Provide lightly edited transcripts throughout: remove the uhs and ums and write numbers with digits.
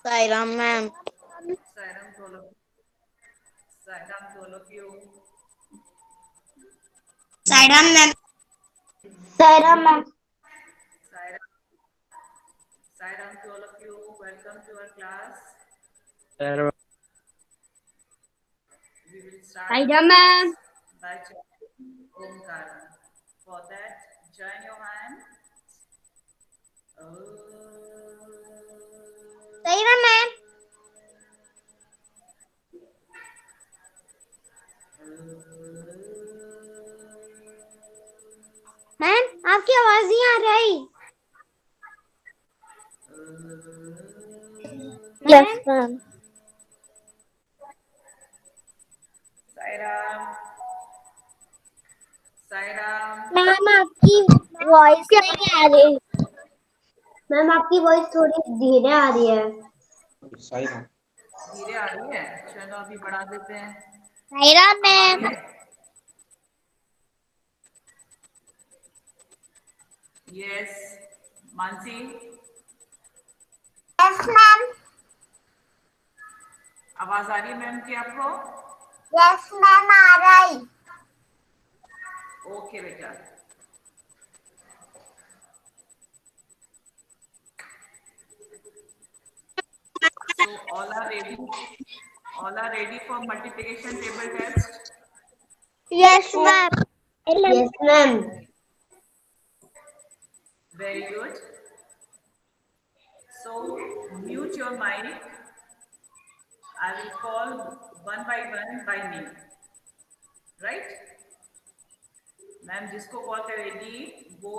Sairam ma'am. Sairam to all of you. Sairam ma'am. Sairam ma'am. Sairam, Sairam to all of you. Welcome to our class. Sairam. We will start the Sairam class ma'am. by chanting Omkara. For that, join your hand. Sairam ma'am. Ma'am आपकी आवाज नहीं आ रही। Yes, ma'am. Sairam. Sairam. Ma'am आपकी voice नहीं आ रही। Ma'am आपकी voice थोड़ी धीरे आ रही है। धीरे आ रही है, चलो अभी बढ़ा देते हैं। सायरा अब आ रही मैम। है? यस। Mansi, yes ma'am. आवाज आ रही है मैम की आपको? यस मैम आ रही। ओके बेटा। So all are ready? All are ready for multiplication table test? Yes ma'am. Yes ma'am. Very good. So mute your mic. I will call one by name. Right? Ma'am जिसको call करेगी वो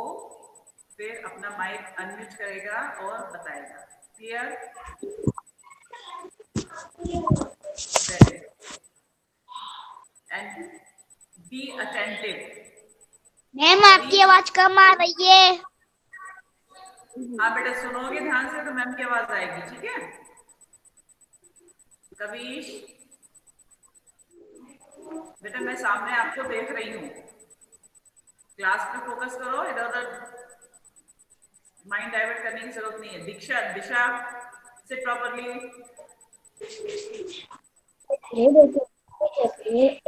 फिर अपना mic unmute करेगा और बताएगा। Clear? Very good. And be attentive. Ma'am आपकी आवाज कम आ रही है। हाँ बेटा, सुनोगे ध्यान से तो मैम की आवाज आएगी, ठीक है? कविश बेटा, मैं सामने आपको देख रही हूँ, क्लास पे फोकस करो, इधर उधर माइंड डाइवर्ट करने की जरूरत नहीं है। दीक्षा, दिशा, सिट प्रॉपरली। कुछ स्टार्ट करते हैं।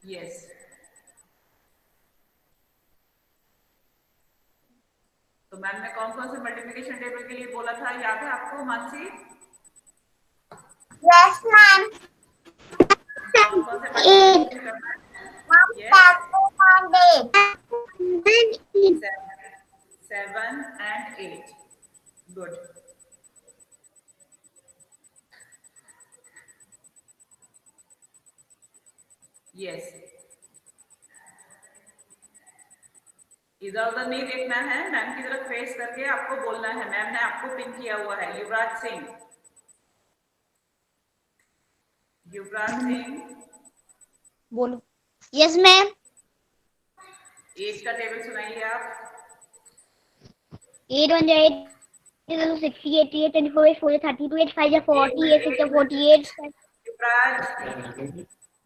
यस। तो मैम ने कौन कौन से मल्टीप्लिकेशन टेबल के लिए बोला था, याद है आपको मानसी? Yes ma'am. कौन कौन से मल्टीप्लिकेशन करना है? यस। 7 and 8. Good. Yes. इधर उधर नहीं देखना है, मैम की तरफ फेस करके आपको बोलना है। मैम ने आपको पिन किया हुआ है। युवराज सिंह, युवराज सिंह बोलो। Yes ma'am. 8 का टेबल सुनाइए आप। 8 1 8 60 88 24 4 32 8 5 40 8 6 48। युवराज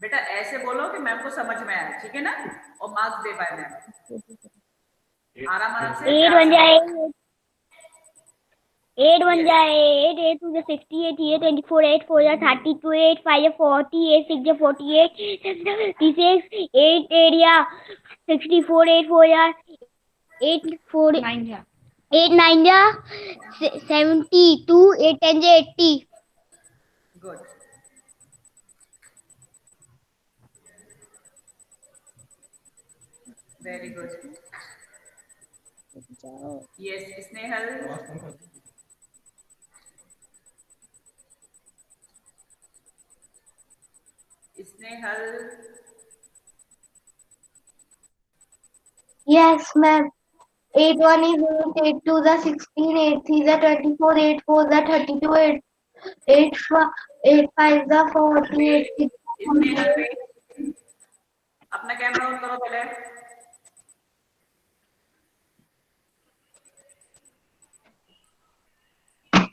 बेटा ऐसे बोलो कि मैम को समझ में आए, ठीक है ना, और मार्क्स दे पाए मैम। आराम से 8 प्यार 1 से बोलो। 8 1 yes. 8 8 2 60 88 24 8 4 32 8 5 40 8 6 48 36 8 8 64 8 4 8 4 8 9 72 8 10 80। Good. Very good. Yes Snehal, Snehal. Yes ma'am. 8 1 is 8, 8 2 is 16, 8 3 is 24, 8 4 is 32, 8 5 is 40, 8 wait, 6 एक मिनट वेट, अपना कैमरा ऑन करो पहले।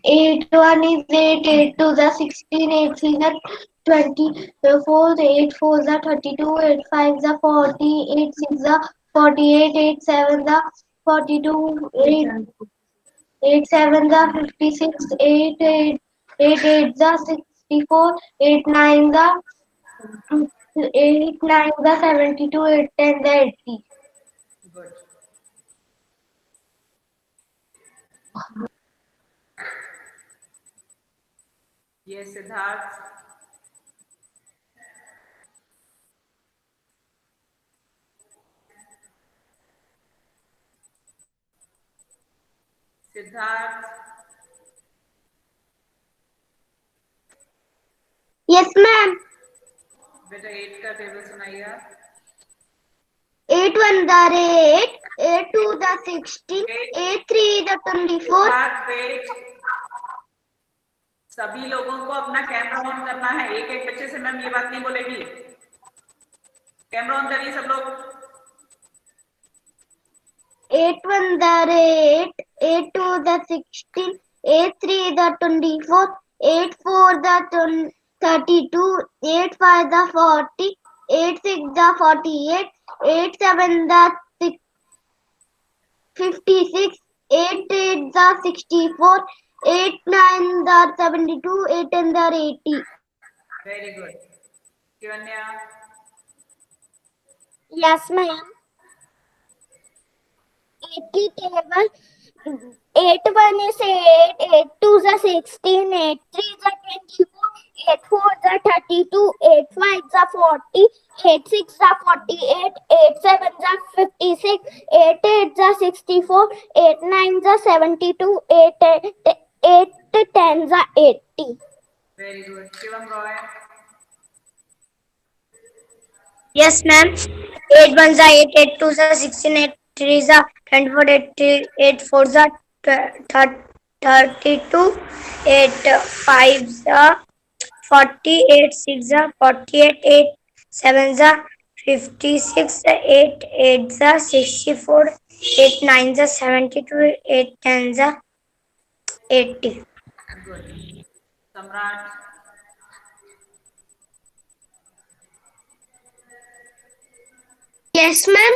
8 1 is 8, 8 2 is 16, 8 3 is 24, 8 4 is 32, 8 5 is 40, 8 6 is 48, 8 7 is 42, 8 7 is 56, 8 8 8 8 is 64, 8 9 is 8 9 is 72, 8 10 is 80. Good. ये सिद्धार्थ, सिद्धार्थ, Yes, ma'am. बेटा 8 का table सुनाइए आप। 8 1 is 8, 8 2 is 16, wait, 8 3 is 24. Siddharth wait, सभी लोगों को अपना कैमरा ऑन करना है। एक एक बच्चे से मैम ये बात नहीं बोलेगी। कैमरा ऑन करिए सब लोग। 8 1 is 8, 8 2 is 16, 8 3 is 24, 8 4 is 32, 8 5 is 40, 8 6 is 48, 8 7 is 56, 8 8 is 64, 8 9 is 72, 8 10 is 80. Very good. Kivanya, Yes, ma'am. 80 table. 8 1 is 8, 8 2 is 16, 8 3 is 24, 8 4 is 32, 8 5 is 40, 8 6 is 48, 8 7 is 56, 8 8 is 64, 8 9 is 72, 8 10 is 80. Very good. Shivam Roy, Yes, ma'am. 8 ones are 8, 8 twos are 16, 8 threes are 24, 8 fours are 32, 8 fives are 40, 8 six are 48, 8 sevens are 56, 8 eights are 64, 8 nines are 72, 8 tens are 80. Good. सम्राट, Yes, ma'am.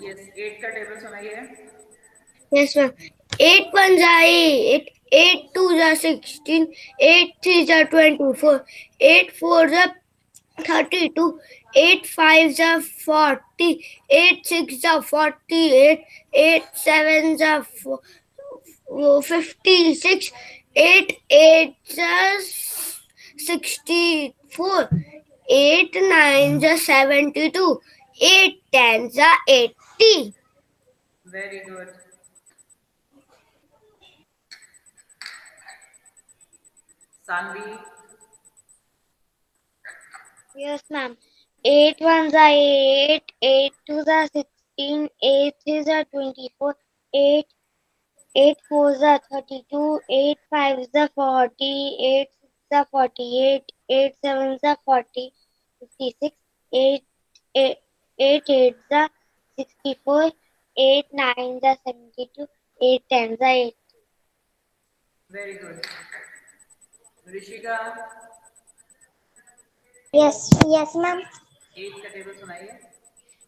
Yes 8 का table सुनाइए। Yes, ma'am. 8 1 is 8, 8 2 is 16, 8 3 is 24, 8 4 is 32, 8 5 is 40, 8 6 is 48, 8 7 is 56, 8 8 is 64, 8 9 is 72, 8 10 is 80. Very good. Saanvi, Yes, ma'am. 8 1 is 8, 8 2 is 16, 8 3 is 24, 8 8 4 is 32, 8 5 is 40, 8 6 is 48, 8 7 is 40, 56, 8 8 8 8 is 64, 8 9 is 72, 8 10 is 80. Very good. Rishika, Yes, ma'am. 8 का table सुनाइए।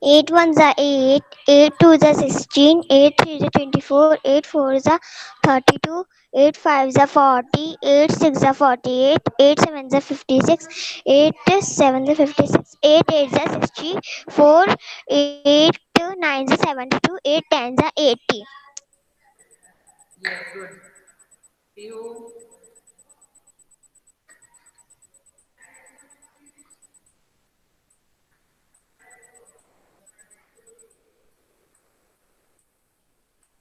8 ones are 8, 8 twos are 16, 8 threes are 24, 8 fours are 32, 8 fives are 40, 8 six are 48, 8 sevens are 56, 8 sevens are 56, 8 eights are 64, 8 nines are 72, 8 tens are 80. Yes good. Pihu,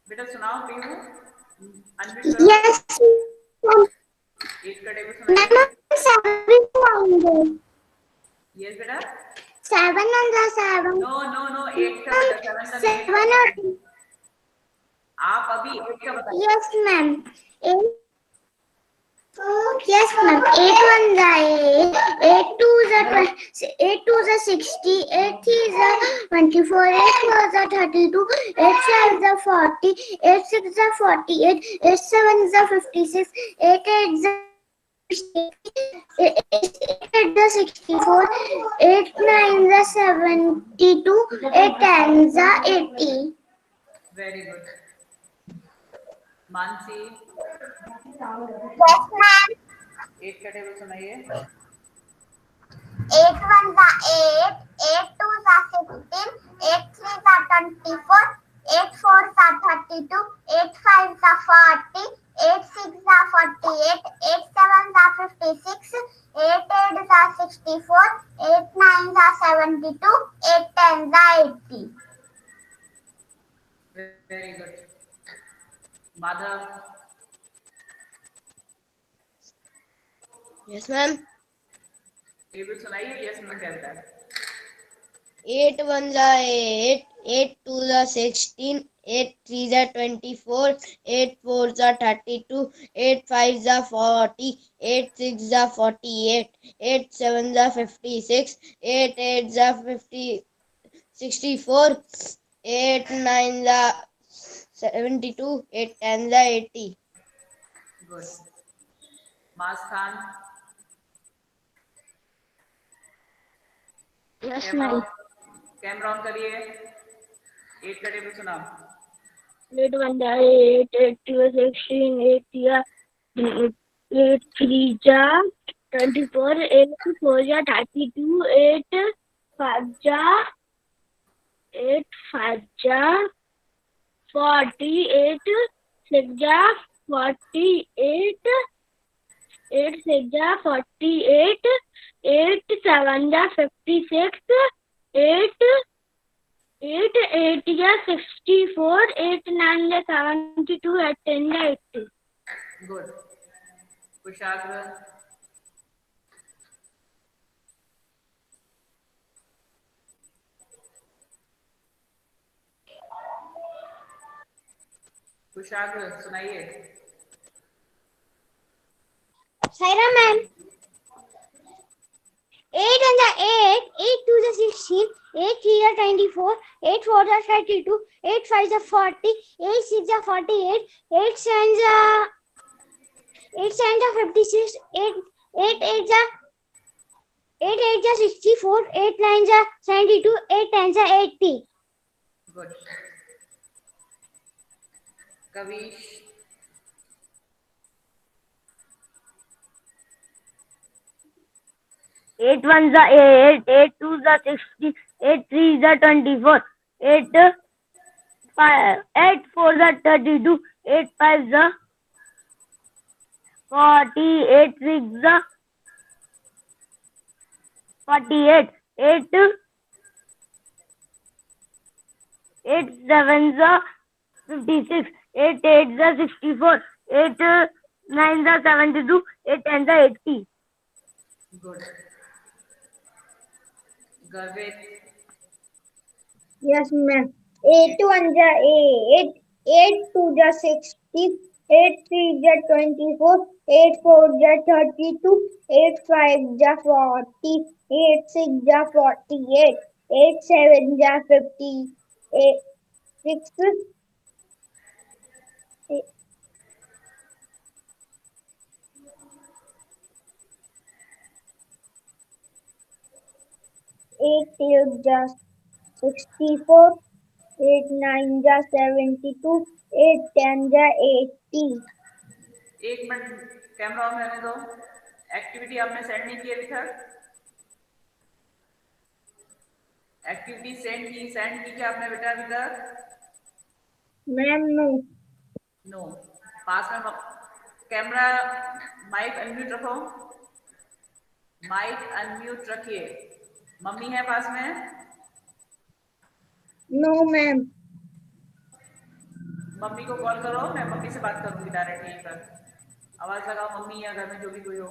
बेटा सुनाओ Pihu, unmute करो। Yes, ma'am. 8 का table सुनाइए। Ma'am, sorry for yes बेटा, 7 on the 7. No no no, 8 का बेटा, 7 का नहीं, 8 का 7 बताइए। or आप अभी 8 का बताइए। yes, ma'am. 8. Yes, ma'am. 8 1 the 8. 8 2 the 8 2 the 60. 8 3 the 24. 8 4 the 32. 8 5 the 40. 8 6 the 48. 8 7 the 56. 8 8 the 8 the 64. 8 9 the 72. 8 10 the 80. Very good. Mansi, Yes, ma'am. 8 का टेबल सुनाइए। 8 1 the 8, 8 2 the 16, 8 3 the 24, 8 4 the 32, 8 5 the 40, 8 6 the 48, 8 7 the 56, 8 8 the 64, 8 9 the 72, 8 10 the 80. Very good. Madhav, Yes, ma'am. Table सुनाइए, yes no कहता है। 8 1 the 8, 8 2 the 16, 8 3 the 24, 8 4 the 32, 8 5 the 40, 8 6 the 48, 8 7 the 56, 8 8 the 64, 8 9 the 72, 8 10 the 80. Good. Mass Khan, Yes, camera ma'am. Camera on करिए। 8 का table सुनाओ। 8 1 the 8, 8 2 the 16, 8 3 the 24, 8 4 the 32, 8 5 the 40, 8 6 the 48, 8 6 the 48, 8 7 the 56, 8 8 8 the 64, 8 9 the 72, 8 10 the 80. Good. कुशाग्र, कुशाग्र सुनाइए। Saira ma'am. 8 on the 8, 8 2 the 16, 8 3 the 24, 8 4 the 32, 8 5 the 40, 8 6 the 48, 8 7 the 56, 8 8 8 the 8 8 the 64, 8 9 the 72, 8 10 the 80. Good. Kavish, 8 1 the 8, 8 2 the 60, 8 3 the 24, 8 5, 8 4 the 32, 8 5 the 40, 8 6 the 48, 8 8 7 the 56, 8 8 the 64, 8 9 the 72, 8 10 the 80. Good. गर्वित, Yes, ma'am. 8 1 the 8, 8 2 the 60, 8 3 the 24, 8 4 the 32, 8 5 the 40, 8 6 the 48, 8 7 the 50, 8 6, 8 8 the 64, 8 9 the 72, 8 10 the 80. 1 minute camera on रहने दो। Activity आपने send नहीं की अभी तक? Activity send की क्या आपने बेटा अभी तक? Ma'am, no. नो। पास में कैमरा, माइक अनम्यूट रखो। माइक अनम्यूट रखिए। मम्मी है पास में? No, ma'am. मम्मी को कॉल करो, मैं मम्मी से बात करूंगी डायरेक्ट यहीं पर। आवाज लगाओ मम्मी या घर में जो भी कोई हो।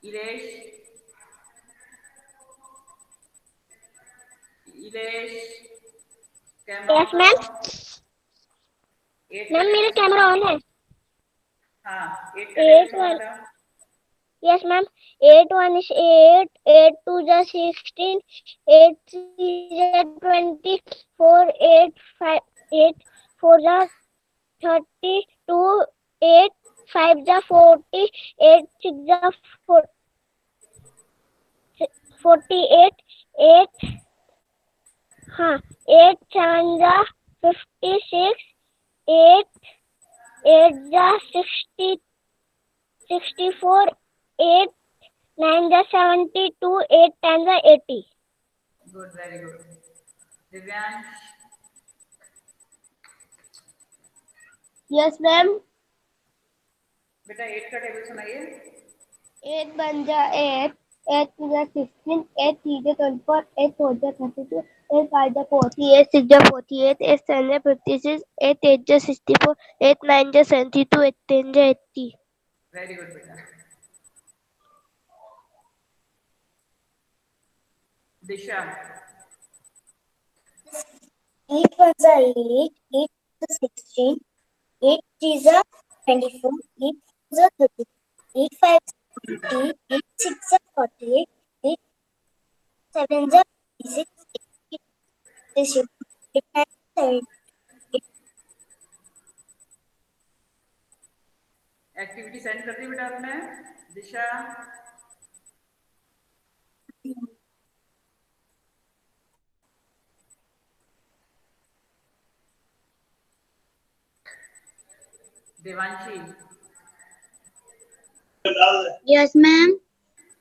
Ilesh, Ilesh, camera yes on ma'am. करो। 8 का मैम मेरा टेबल कैमरा सुनाइए। ऑन है। हाँ, 8 का टेबल 8 सुना 1, बेटा। yes ma'am. 8 1 is 8, 8 2 is 16, 8 3 is 24, 8 5, 8 4 is 32, 8 5 is 40, 8 6 is 48, 8 हाँ 8 7 is 56, 8 8 is 64, 8 9 is 72, 8 10 is 80. Good, very good. Divyansh, Yes, ma'am. बेटा 8 का टेबल सुनाइए। 8 1 जा 8, 8 2 जा 16, 8 3 जा 24, 8 4 जा 32, 8 5 जा 40, 8 6 जा 48, 8 7 जा 56, 8 8 जा 64, 8 9 जा 72, 8 10 जा 80. वेरी गुड बेटा। दिशा, 8 1 is 8, 8 2 is 16, 8 3 is 24, 8 4 is 30, 8 5 is 40, 8 6 is 48, 8 7 is 56, 8 is 8 9 is 7. Activity send कर दी बेटा आपने। दिशा, देवांशी, Yes, ma'am.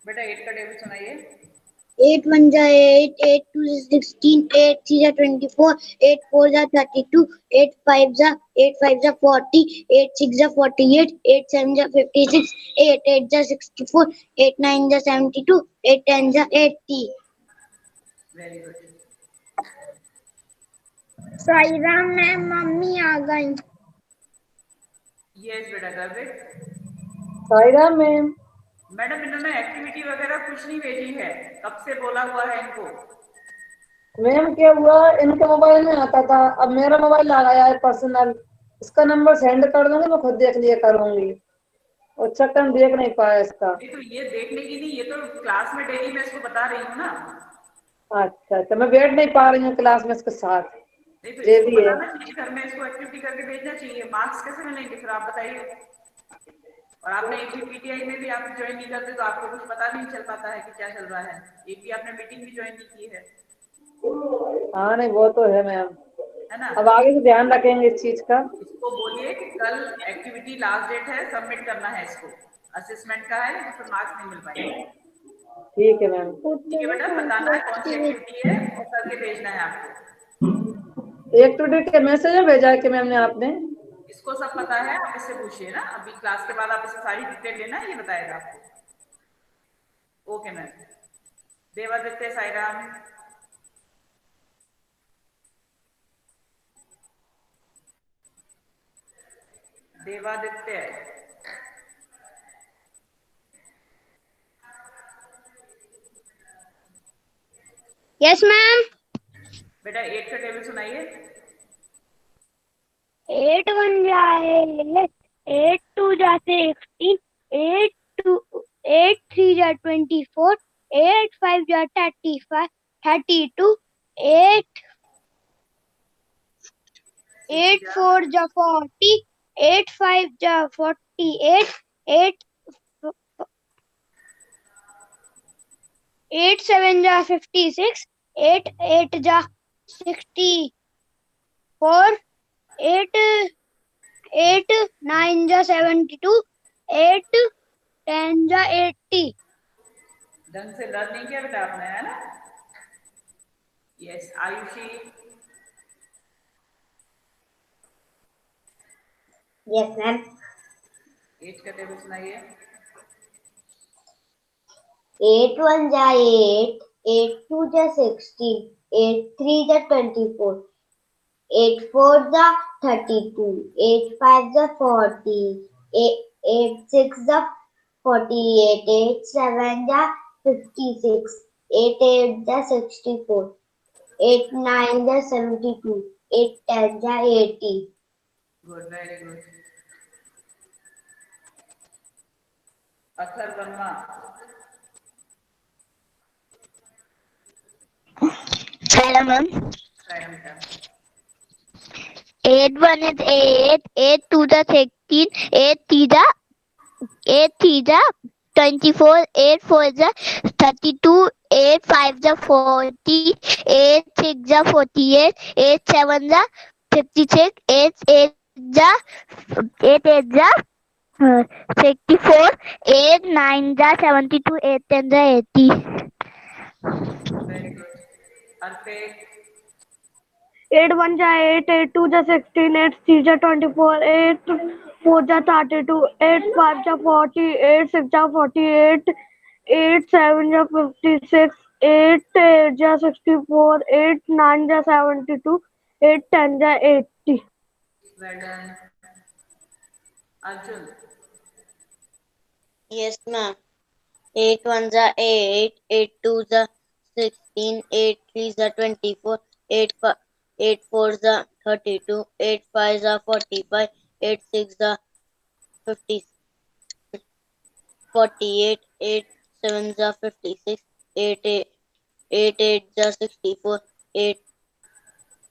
बेटा 8 का टेबल सुनाइए। 8 1 जा 8, 8 2 is 16, 8 3 जा 24, 8 4 जा 32, 8 5 जा 40, 8 6 जा 48, 8 7 जा 56, 8 8 जा 64, 8 9 जा 72, 8 10 जा 80. Very good. Sai Ram ma'am, mummy आ गई। यस बेटा, कर इट। साईराम मैम। मैडम इन्होंने एक्टिविटी वगैरह कुछ नहीं भेजी है, कब से बोला हुआ है इनको। मैम क्या हुआ, इनके मोबाइल में आता था, अब मेरा मोबाइल आ गया है पर्सनल, इसका नंबर सेंड कर दूंगी, मैं खुद देख लिया करूंगी। और चक्कर देख नहीं पाया इसका। नहीं तो ये देखने की नहीं, ये तो क्लास में डेली मैं इसको बता रही हूँ ना। अच्छा अच्छा, मैं बैठ नहीं पा रही हूँ क्लास में इसके साथ। नहीं तो ये इसको भी है। बताना चाहिए, घर में इसको एक्टिविटी करके भेजना चाहिए। मार्क्स कैसे मिलेंगे फिर आप बताइए। और आपने एक भी पीटीआई में भी आप ज्वाइन नहीं करते तो आपको कुछ पता नहीं चल पाता है कि क्या चल रहा है। एक भी आपने मीटिंग भी ज्वाइन नहीं की है, हाँ नहीं वो तो है मैम, है ना। अब आगे से ध्यान रखेंगे इस चीज का। इसको बोलिए कि कल एक्टिविटी लास्ट डेट है, सबमिट करना है इसको। असेसमेंट का है तो फिर मार्क्स नहीं मिल पाएंगे। ठीक है मैम। ठीक है बेटा, बताना है कौन सी एक्टिविटी है और करके भेजना है आपको। एक टू डेट का मैसेज भेजा है कि मैम ने आपने। इसको सब पता है, आप इससे पूछिए ना, अभी क्लास के बाद आप इससे सारी डिटेल लेना, ये बताएगा आपको। Okay ma'am. Devaditya, Sairam, Devaditya, yes ma'am. बेटा 8 का टेबल सुनाइए। 8 1 जा 8, 8 2 जा 16, 8 2 8 3 जा 24, 8 5 जा 35, 32, 8 8 4 जा 40, 8 5 जा 48, 8 8 7 जा 56, 8 8 जा 64, 8 8 9 जा 72, 8 10 जा 80. ढंग से लर्न नहीं किया बेटा आपने, है ना। Yes, Ayushi, Yes, ma'am. 8 का टेबल सुनाइए। 8 1 जा 8, 8 2 जा 16, 8 3 जा 24, 8 4 जा 32, 8 5 जा 40, 8 6 जा 48, 8 7 जा 56, 8 8 जा 64, 8 9 जा 72, 8 10 जा 80. Good, very good. Athar Verma. Hello, ma'am. Try बेटा. 8 1 is 8, 8 2 is 16, 8 3 is 24, 8 4 is 32, 8 5 is 40, 8 6 is 48, 8 7 is 56, 8 8 is 64, 8 9 is 72, 8 10 is 80. Very good. Arpit. 8 1 जा 8, 8 2 जा 16, 8 3 जा 24, 8 4 जा 32, 8 5 जा 40, 8 6 जा 48, 8 7 जा 56, 8 8 जा 64, 8 9 जा 72, 8 10 जा 80. Well done. Arjun. Yes, ma'am. 8 1 is 8, 8 2 is 16, 8 3 is 24, 8 4 is 32, 8 5 is 45, 8 6 is 50, 48, 8 7 is 56, 8 8 is 64, 8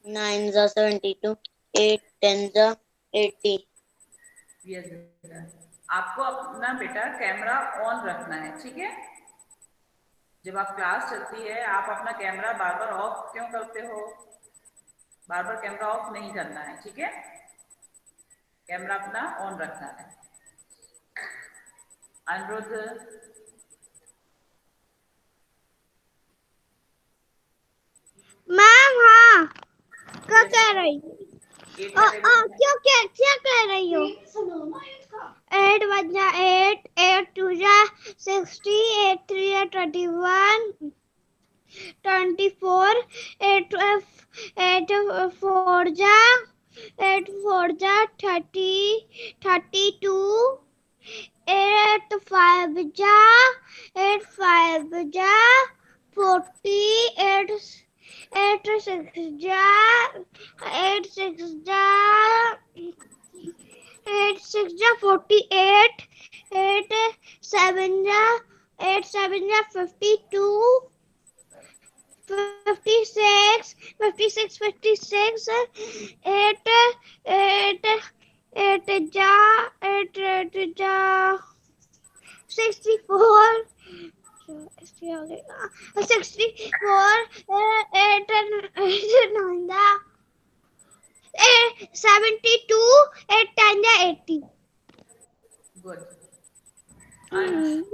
9 is 72, 8 10 is 80. Yes, बेटा. आपको अपना बेटा कैमरा ऑन रखना है, ठीक है? जब आप क्लास चलती है आप अपना कैमरा बार बार ऑफ क्यों करते हो? बार बार कैमरा ऑफ नहीं करना है, ठीक है? कैमरा अपना ऑन रखना है. अनिरुद्ध. मैम हाँ क्या कह रही हो? क्या कह रही हो? 8 1 जा 8, 8 2 जा 60, 8 3 जा 21, 24, 8 4 जा 30, 32, 8 5 जा 40, 8 6 जा 8 6 जा 48, 8 7 जा 52, 56, 56, 8 8 जा 64, 8 9 जा 72, 8 10 जा 80. गुड. अंश.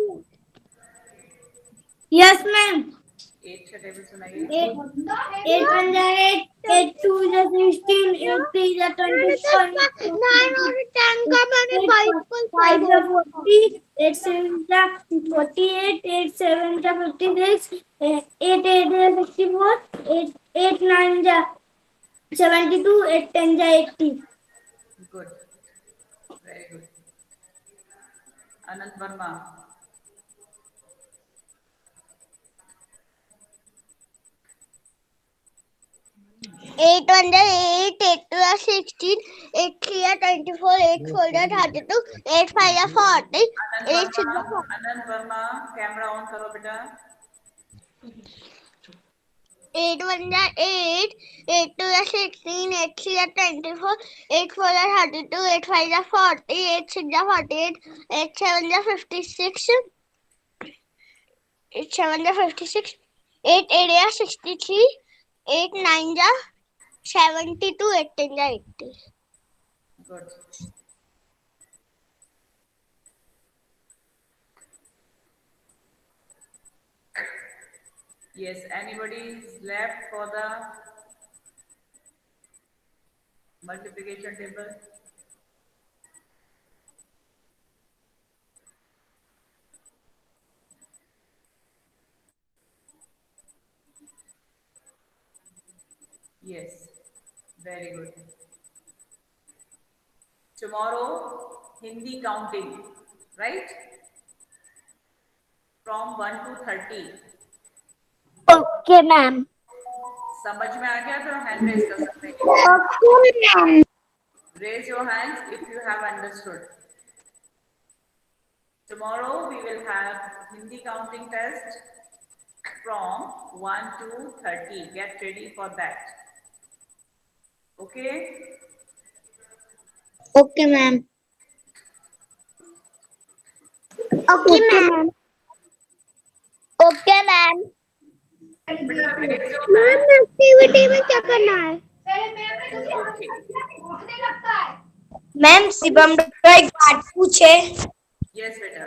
Yes, ma'am. 8 का टेबल सुनाइए. 8 1 जा 8, 8 2 जा 16, 8 3 जा 24, 9 और 10 का मैंने 5 जा 40, 8 7 जा 48, 8 7 जा 56, 8 8 जा 64, 8 9 जा 72, 8 10 जा 80. Good. Very good. Anant Verma. 8 1 जा 8, 8 2 जा 16, 8 3 जा 24, 8 4 जा 32, 8 5 जा 40, 8 6 जा 40. अनंत वर्मा कैमरा ऑन करो बेटा. 8 1 जा 8, 8 2 जा 16, 8 3 जा 24, 8 4 जा 32, 8 5 जा 40, 8 6 जा 48, 8 7 जा 56, 8 7 जा 56, 8 8 जा 63, 8 9 जा 72, 8 10 जा 80. Good. Yes, anybody is left for the multiplication table? Yes, very good. Tomorrow, Hindi counting, right? from 1 to 30. Okay ma'am. समझ में आ गया तो हैंड रेज कर सकते हैं। Okay ma'am. Raise your hands if you have understood. Tomorrow we will have Hindi counting test from 1 to 30. Get ready for that. Okay? Okay ma'am. Okay ma'am. Okay ma'am. But raise your ma'am hand. Activity में क्या करना है? Okay. Ma'am Shivam doctor एक बात पूछे। Yes, beta.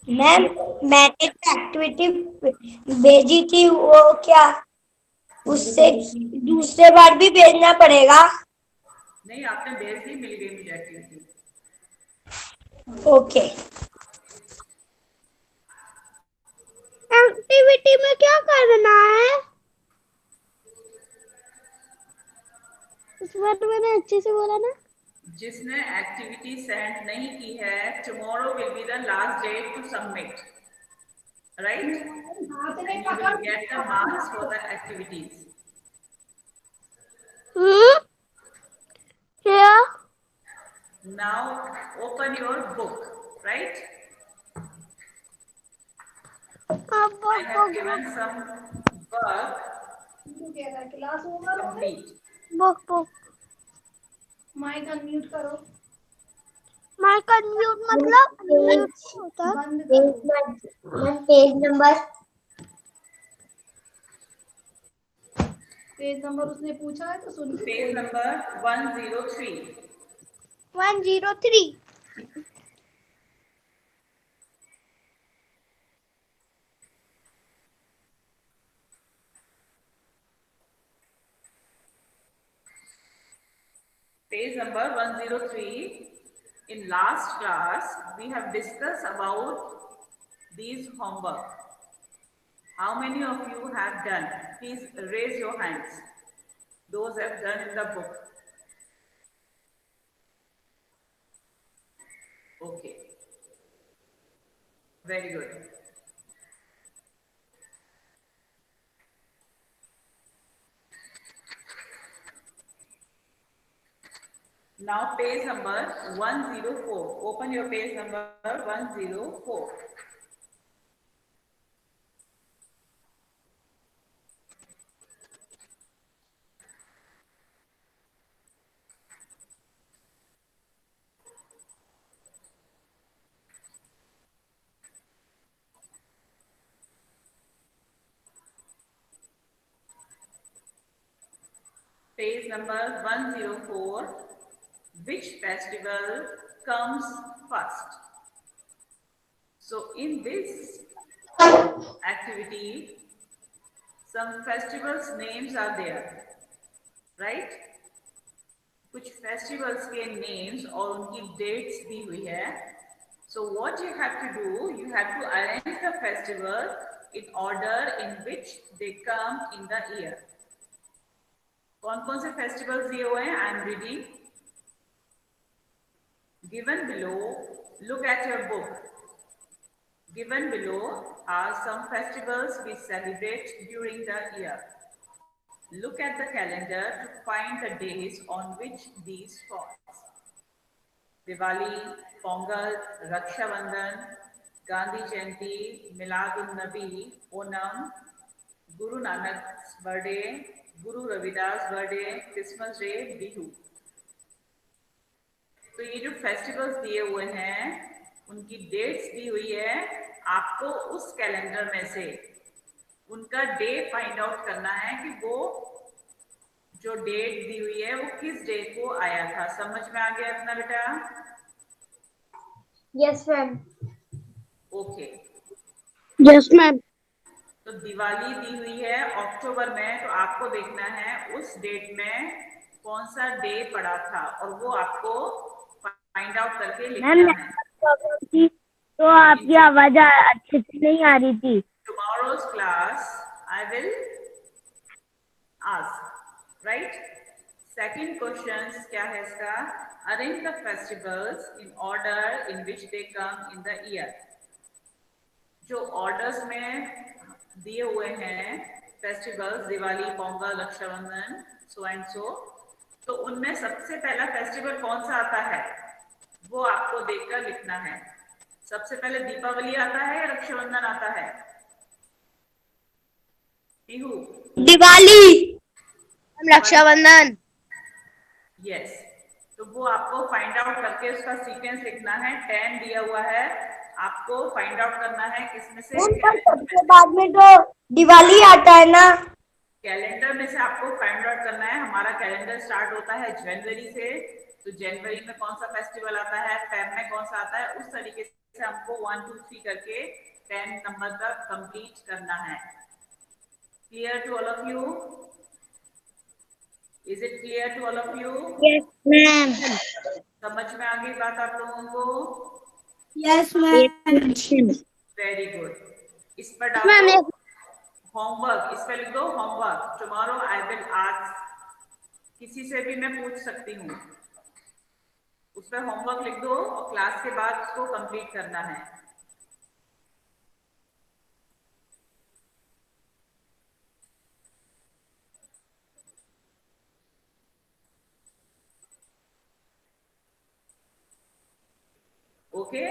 Ma'am मैंने जो activity भेजी थी वो क्या उससे दूसरे बार भी भेजना पड़ेगा? नहीं, आपने भेज दी, मिल गई मुझे एक्टिविटी। ओके। एक्टिविटी में क्या करना है? इस बार तो मैंने अच्छे से बोला ना। जिसने एक्टिविटी सेंड नहीं की है, tomorrow will be the last date to submit, right? And you will get the marks for the activities. क्या? Now open your book, right? I have given some work to complete. Book mic unmute करो। Mic unmute मतलब unmute होता है। Page number उसने पूछा है तो सुन। Page number 103. 103। Page number 103. In last class, we have discussed about these homework. How many of you have done? Please raise your hands. Those have done in the book. Okay. Very good. Now page number 104. Open your page number 104. Page number 104. Which festival comes first? So in this activity, some festivals names are there, right? कुछ festivals के names और उनकी dates दी हुई है. So what you have to do, you have to arrange the festival in order in which they come in the year. कौन-कौन से festivals दिए हुए हैं? I am reading. Given below, look at your book. Given below are some festivals we celebrate during the year. Look at the calendar to find the days on which these falls. Diwali, Pongal, Raksha Bandhan, Gandhi Jayanti, Milad ul Nabi, Onam, Guru Nanak's birthday, Guru Ravidas birthday, Christmas Day, Bihu. तो ये जो festivals दिए हुए हैं उनकी dates दी हुई है, आपको उस कैलेंडर में से उनका डे फाइंड आउट करना है कि वो जो डेट दी हुई है वो किस डे को आया था। समझ में आ गया इतना बेटा? Yes ma'am. Okay. Yes ma'am. तो दिवाली दी हुई है अक्टूबर में, तो आपको देखना है उस डेट में कौन सा डे पड़ा था और वो आपको फाइंड आउट करके लिखना है। तो आपकी आवाज अच्छे से नहीं आ रही थी। Tomorrow's class I will ask, right? Second question क्या है इसका? Arrange the festivals in order in which they come in the year. जो ऑर्डर्स में दिए हुए हैं festivals, Diwali, Pongal, Rakshabandhan, so and so, तो उनमें सबसे पहला फेस्टिवल कौन सा आता है वो आपको देखकर लिखना है। सबसे पहले दीपावली आता है या रक्षाबंधन आता है? पीहू? दिवाली। रक्षाबंधन। यस, तो वो आपको फाइंड आउट करके उसका सीक्वेंस लिखना है। 10 दिया हुआ है, आपको फाइंड आउट करना है किसमें से। सबसे बाद में तो दिवाली आता है ना। कैलेंडर में से आपको फाइंड आउट करना है। हमारा कैलेंडर स्टार्ट होता है जनवरी से, तो जनवरी में कौन सा फेस्टिवल आता है, फेब में कौन सा आता है, उस तरीके से हमको 1 2 3 करके 10 नंबर तक कंप्लीट करना है। Clear to all of you? Is it clear to all of you? Yes ma'am. समझ में आ गई बात आप लोगों को? Yes ma'am. Very good. इस पर डाल मैम दो होमवर्क, इस पर लिख दो homework. Tomorrow I will ask, किसी से भी मैं पूछ सकती हूँ, उस पर होमवर्क लिख दो और क्लास के बाद उसको कंप्लीट करना है। Okay,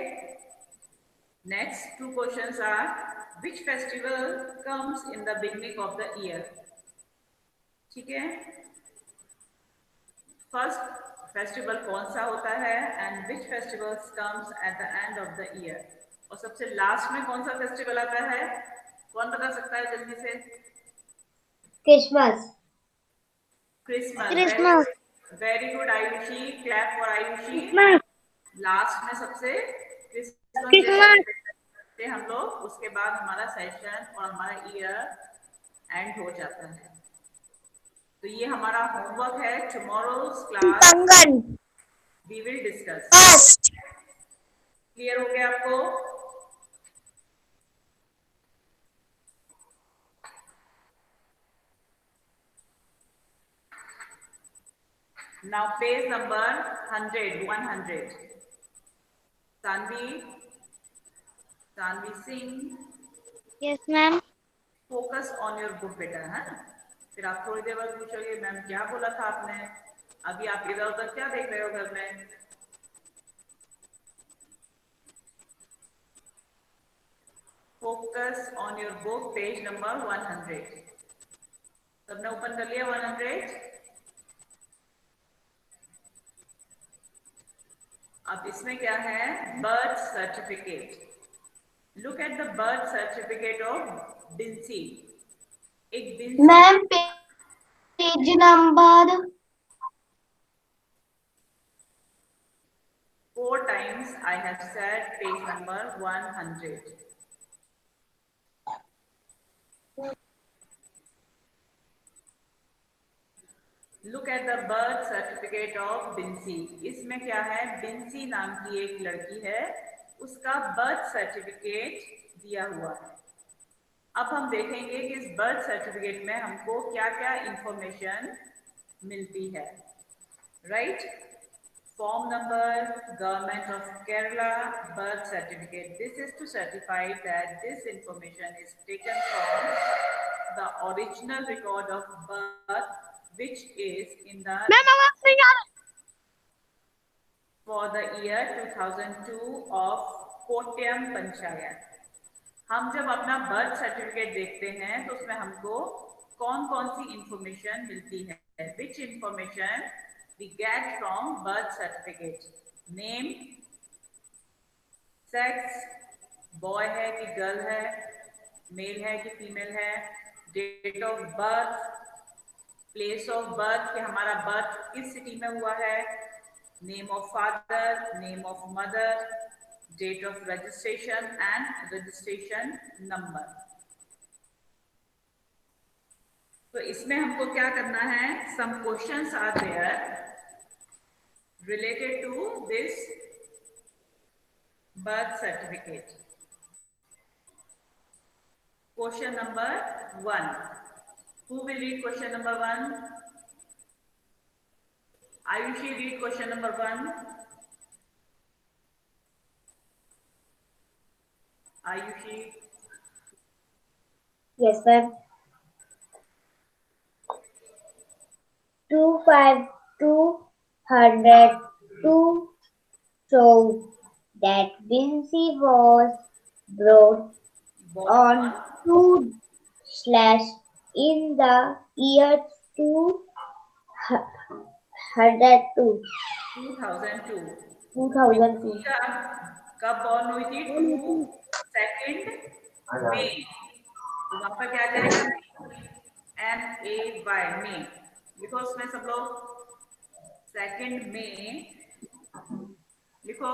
next two questions are, which festival comes in the beginning of the year? ठीक है, फर्स्ट फेस्टिवल कौन सा होता है and which festivals comes at the end of the year, और सबसे लास्ट में कौन सा फेस्टिवल आता है? कौन बता सकता है जल्दी से? Christmas. Christmas. Very good Ayushi, clap for Ayushi. Last में सबसे क्रिसमस डे सेलिब्रेट करते हम लोग, उसके बाद हमारा सेशन और हमारा ईयर एंड हो जाता है। तो ये हमारा होमवर्क है। Tomorrow's class we will discuss. Clear हो गया आपको? Now page number 100 Saanvi Singh, yes ma'am. Focus on your book बेटा, है ना? फिर आप थोड़ी देर बाद पूछोगे मैम क्या बोला था आपने, अभी आप इधर उधर क्या देख रहे हो घर में? Focus on your book, page number 100। सबने ओपन कर लिया 100? अब इसमें क्या है? Birth certificate. Look at the birth certificate of Binsi. एक Binsi ma'am page number 4 times I have said page number 100. Look at the birth certificate of Binsi. इसमें क्या है? बिंसी नाम की एक लड़की है, उसका बर्थ सर्टिफिकेट दिया हुआ है। अब हम देखेंगे कि इस बर्थ सर्टिफिकेट में हमको क्या क्या इंफॉर्मेशन मिलती है। Right? Form number, Government of Kerala birth certificate. This is to certify that this information is taken from the original record of birth, which is in the for the year 2002 of Kottayam Panchayat. हम जब अपना birth certificate देखते हैं तो उसमें हमको कौन कौन सी इंफॉर्मेशन मिलती है? विच information we get from birth certificate? Name, sex, boy है कि girl है, male है कि female है, date of birth, place of birth कि हमारा birth किस city में हुआ है, name of father, name of mother, date of registration and registration number. तो इसमें हमको क्या करना है? Some questions are there related to this birth certificate. Question number 1. Who will read question number 1? Ayushi, read question number 1. Ayushi. Yes, ma'am. 252 shows that Vinci was brought Born on on 2 slash in the year 202. 2002. 2002. कब born हुई थी? 2 तो वहां पर क्या आ जाएगा? MAY में लिखो उसमें सब लोग 2 लिखो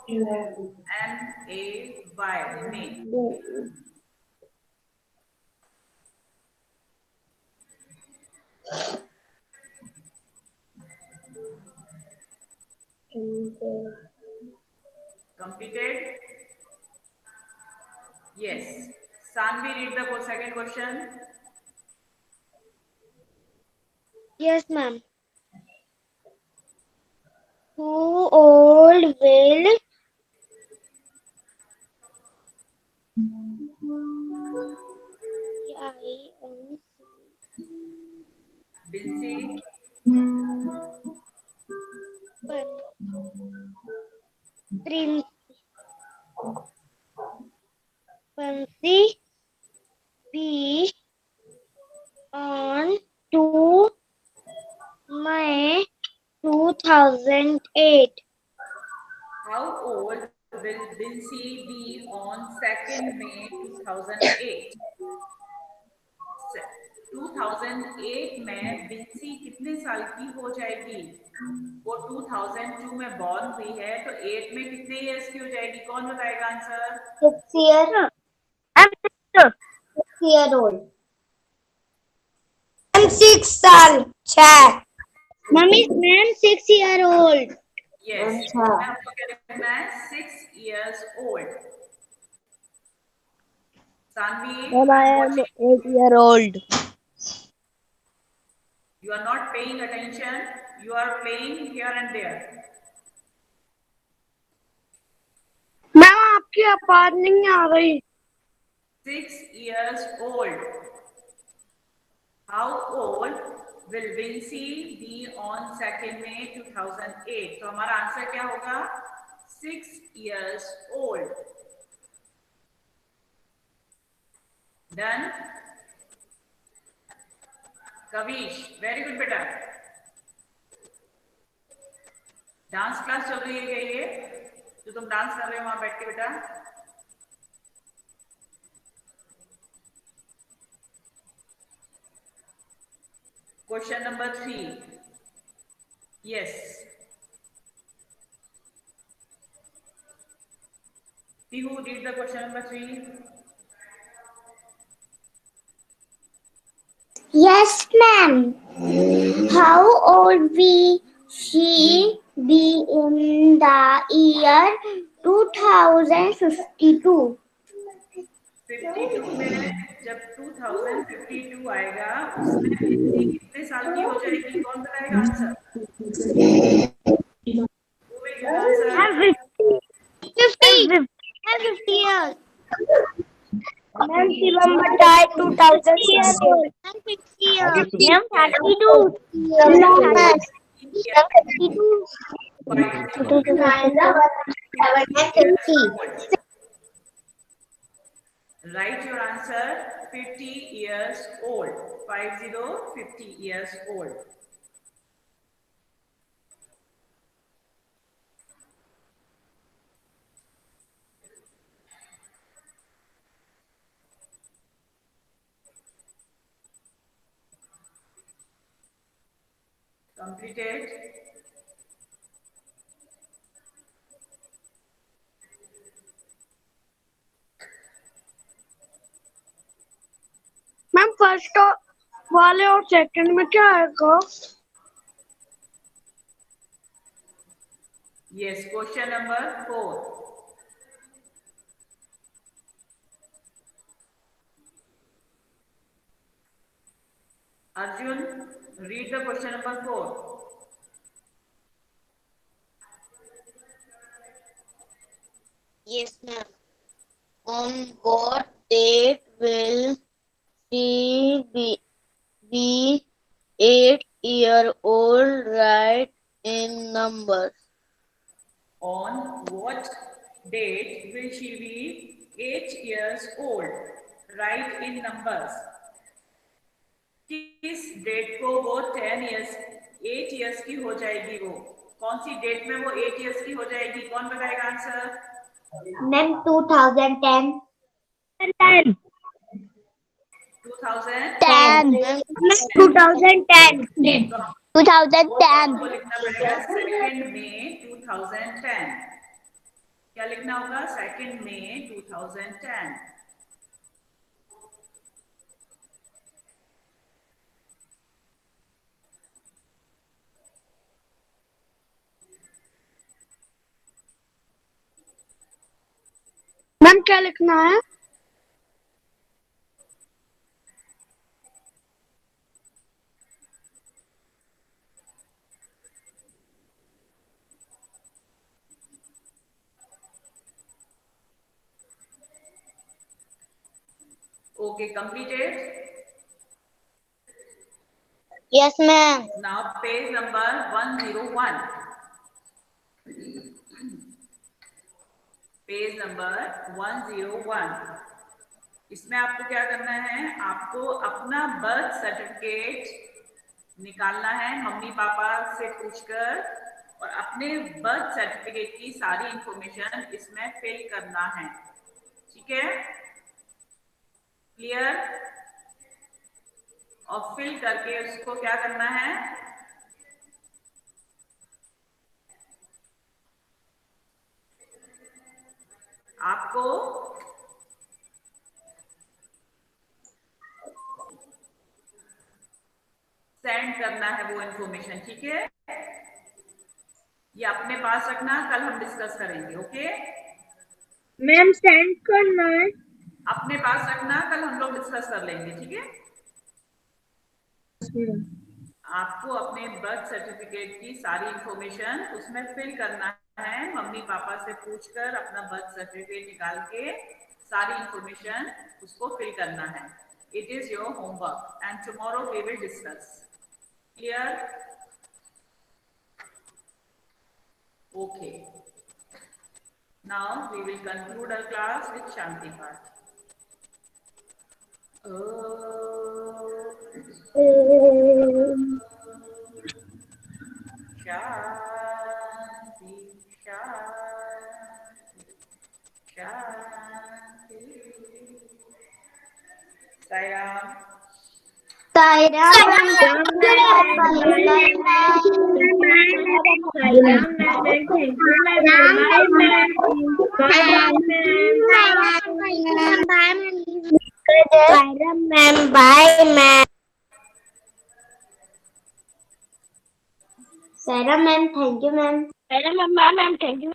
MAY में। Completed? Yes. Sanvi, read the second question. Yes, ma'am. Who old will Binsi, Prince Pansy be on 2 May 2008? how old will Binsi be on 2nd May 2008? 2008 में बिंसी कितने साल की हो जाएगी? वो 2002 में बॉर्न हुई है, तो 8 में कितने इयर्स की हो जाएगी? कौन बताएगा answer? 6 year. I'm 6 year old. I'm 6 साल 6. ma'am 6 year old. यस, अच्छा। इसमें हमको क्या लिखना है? 6 years old. Sanvi, I'm watching. 8-year-old. You are not paying attention. You are playing here and there. Ma'am आपकी आवाज नहीं आ रही। 6 years old. How old will Vinci be on 2nd May 2008? तो हमारा आंसर क्या होगा? 6 years old. Done? Kavish, very good बेटा। Dance class चल रही है क्या ये जो तुम डांस कर रहे हो वहां बैठ के बेटा? Question number 3. Yes. Who did the question number 3? Yes, ma'am. How old will she be in the year 2052? 52 में जब 2052 आएगा उसमें बिंसी कितने साल की हो जाएगी? कौन बताएगा answer? Who will give the answer? 50. 50 years. Ma'am, Shivam बताए 2006. 50 years. Ma'am 32. Yes. 32. 50 old. Write your answer. 50 years old. 50 years old. Completed? Ma'am first वाले और सेकंड में क्या आएगा? Yes. Question number 4. Arjun, read the question number 4. Yes, ma'am. On what date will be 8-year-old? Write in numbers. On what date will she be 8 years old? Write in numbers. किस date को वो 8 years की हो जाएगी? वो कौन सी date में वो 8 years की हो जाएगी? कौन बताएगा आंसर? मैम 2010 10 2010 2010 को लिखना पड़ेगा 2 मई 2010। क्या लिखना होगा? 2 मई 2010। मैम क्या लिखना है? Okay, completed. Yes, ma'am. Now page number 101. Page number 101। इसमें आपको क्या करना है? आपको अपना बर्थ सर्टिफिकेट निकालना है मम्मी पापा से पूछकर, और अपने बर्थ सर्टिफिकेट की सारी इंफॉर्मेशन इसमें फिल करना है। ठीक है, क्लियर? और फिल करके उसको क्या करना है? आपको सेंड करना है वो इंफॉर्मेशन। ठीक है, ये अपने पास रखना, कल हम डिस्कस करेंगे। ओके मैम सेंड करना है। अपने पास रखना, कल हम लोग डिस्कस कर लेंगे। ठीक है, आपको अपने बर्थ सर्टिफिकेट की सारी इंफॉर्मेशन उसमें फिल करना है, मम्मी पापा से पूछकर अपना बर्थ सर्टिफिकेट निकाल के सारी इंफॉर्मेशन उसको फिल करना है। It is your homework and tomorrow we will discuss. Clear? Okay, now we will conclude our class with शांति पाठ। शांति शांति शांति। Sai Ram. Ma'am bye ma'am. Saira ma'am thank you ma'am. Ma'am thank you.